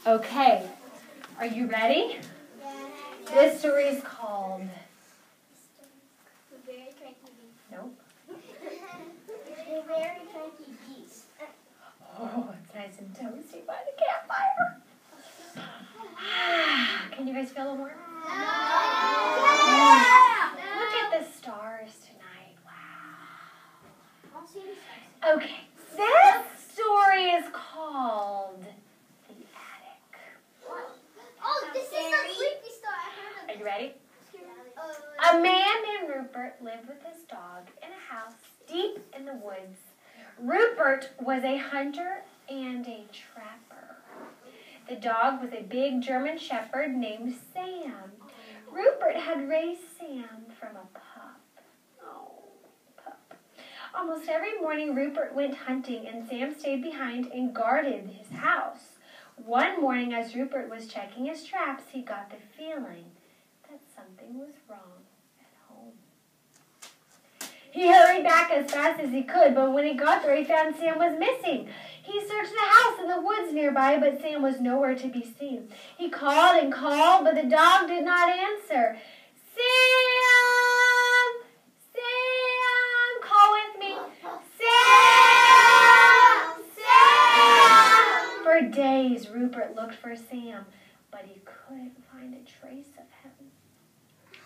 Okay, are you ready? Yeah. This story is called... The Very Cranky Geese. Nope. The Very Cranky Geese. Oh, it's nice and toasty by the campfire. Can you guys feel a little more? Yeah. Look at the stars tonight. Wow. I'll see you. Okay, this story is called The Attic. Oh, this is the creepy story. I heard of Are you ready? it. A man named Rupert lived with his dog in a house deep in the woods. Rupert was a hunter and a trapper. The dog was a big German shepherd named Sam. Rupert had raised Sam from a pup. Oh, pup. Almost every morning Rupert went hunting and Sam stayed behind and guarded his house. One morning as Rupert was checking his traps, he got the feeling that something was wrong at home. He hurried back as fast as he could, but when he got there, he found Sam was missing. He searched the house and the woods nearby, but Sam was nowhere to be seen. He called and called, but the dog did not answer. Sam! Sam! Call with me. Sam! Sam! For days, Rupert looked for Sam, but he couldn't find a trace of him.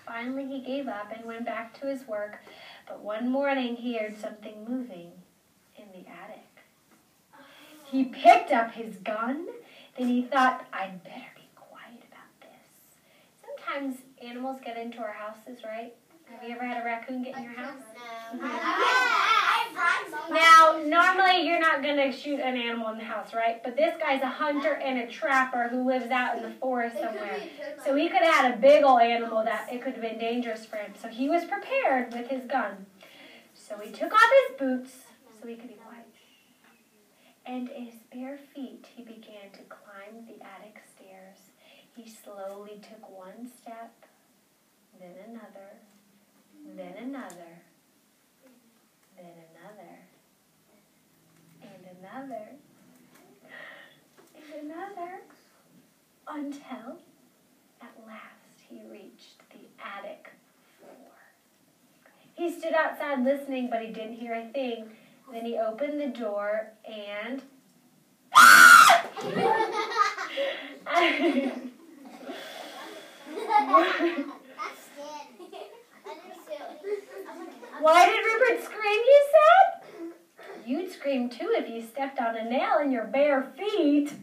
Finally, he gave up and went back to his work, but one morning he heard something moving in the attic. He picked up his gun, then he thought, I'd better be quiet about this. Sometimes animals get into our houses, right? Have you ever had a raccoon get in your house? No. Now, normally you're not going to shoot an animal in the house, right? But this guy's a hunter and a trapper who lives out in the forest somewhere. So he could have had a big old animal that it could have been dangerous for him. So he was prepared with his gun. So he took off his boots so he could be quiet. And in his bare feet, he began to climb the attic stairs. He slowly took one step, then another, then another, then another, and another, and another, until at last he reached the attic floor. He stood outside listening, but he didn't hear a thing. Then he opened the door and... Why did Rupert scream, you said? You'd scream too if you stepped on a nail in your bare feet. The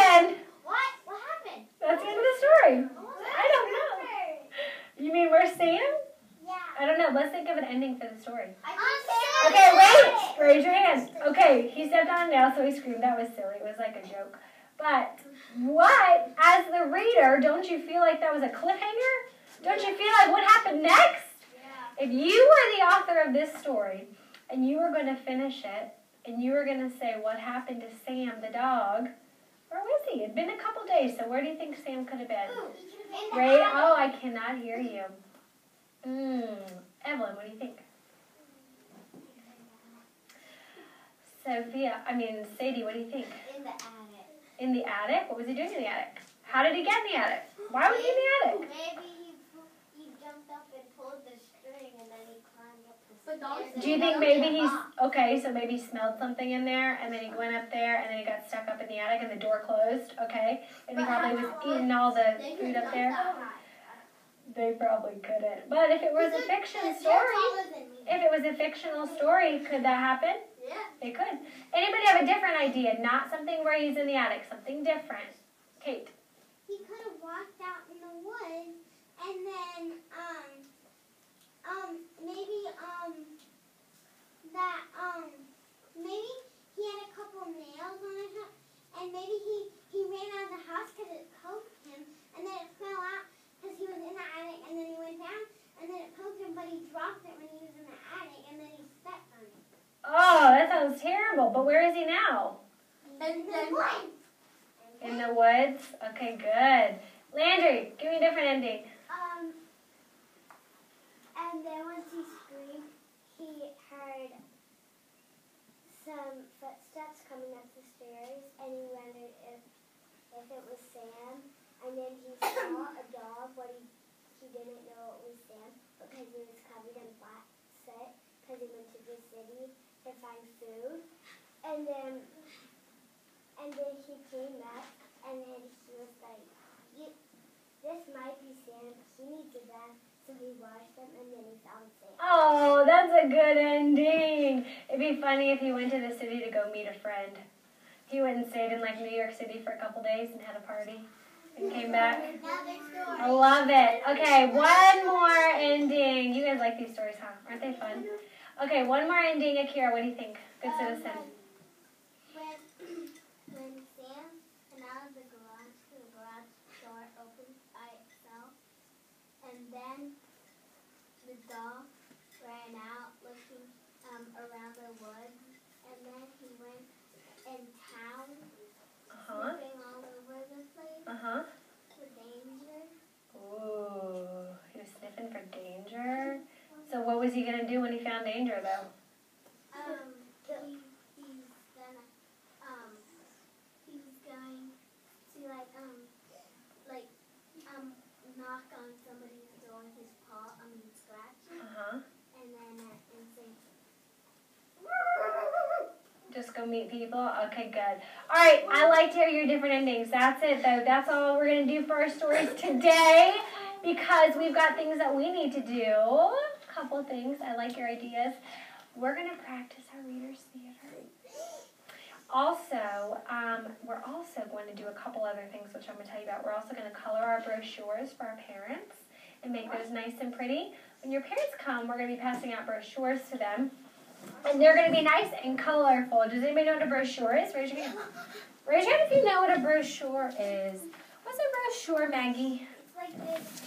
end. What? What happened? That's the end of the story. I don't know. You mean where's Sam? Yeah. I don't know. Let's think of an ending for the story. Okay, Okay, wait! Raise your hand. Okay, he stepped on a nail, so he screamed. That was silly. It was like a joke. But what, as the reader, don't you feel like that was a cliffhanger? Don't you feel like what happened next? Yeah. If you were the author of this story, and you were going to finish it, and you were going to say what happened to Sam the dog, where was he? It'd been a couple days, so where do you think Sam could have been? Right? Oh, I cannot hear you. Evelyn, what do you think? Sadie, what do you think? In the attic. In the attic? What was he doing in the attic? How did he get in the attic? Why was he in the attic? Maybe he jumped up and pulled the string and then he climbed up the stairs. Do you think maybe so maybe he smelled something in there and then he went up there and then he got stuck up in the attic and the door closed, okay? And he probably was eating all the food up there. They probably couldn't. But if it was a fiction story, could that happen? Yeah. It could. Anybody have a different idea? Not something where he's in the attic, something different. Kate. He could have walked out in the woods and then maybe he had a couple nails on his house and maybe he ran out of the house because it poked him and then it fell out because he was in the attic and then he went down and then it poked him but he dropped it when he was in the attic and then he stepped on it. Oh, that sounds terrible. But where is he now? In the woods. In the woods? Okay, good. Landry, give me a different ending. And then once he screamed, he heard some footsteps coming up the stairs, and he wondered if if it was Sam, and then he saw a dog, but he didn't know it was Sam because he was covered in black soot because he went to the city to find food. And then he came back, and then he was like, this might be Sam. He needs a bath. So he washed them, and then he found Sam. Oh, that's a good ending. It'd be funny if he went to the city to go meet a friend. He went and stayed in like New York City for a couple days and had a party and came back. I love it. Okay, one more ending. You guys like these stories, huh? Aren't they fun? Okay, one more ending. Akira, what do you think? Good citizen. When Sam came out of the garage door opened by itself, and then the dog ran out looking around the woods, and then he went in town, sniffing all over the place for danger. Ooh, he was sniffing for danger. So what was he going to do when he found danger, though? He was going to knock on somebody's door with his paw, scratch it, and then and say. Just go meet people? Okay, good. All right, I like to hear your different endings. That's it, though. That's all we're going to do for our stories today because we've got things that we need to do. A couple of things. I like your ideas. We're going to practice our Reader's Theater. Also, we're also going to do a couple other things, which I'm going to tell you about. We're also going to color our brochures for our parents and make those nice and pretty. When your parents come, we're going to be passing out brochures to them. And they're going to be nice and colorful. Does anybody know what a brochure is? Raise your hand. Raise your hand if you know what a brochure is. What's a brochure, Maggie? It's like this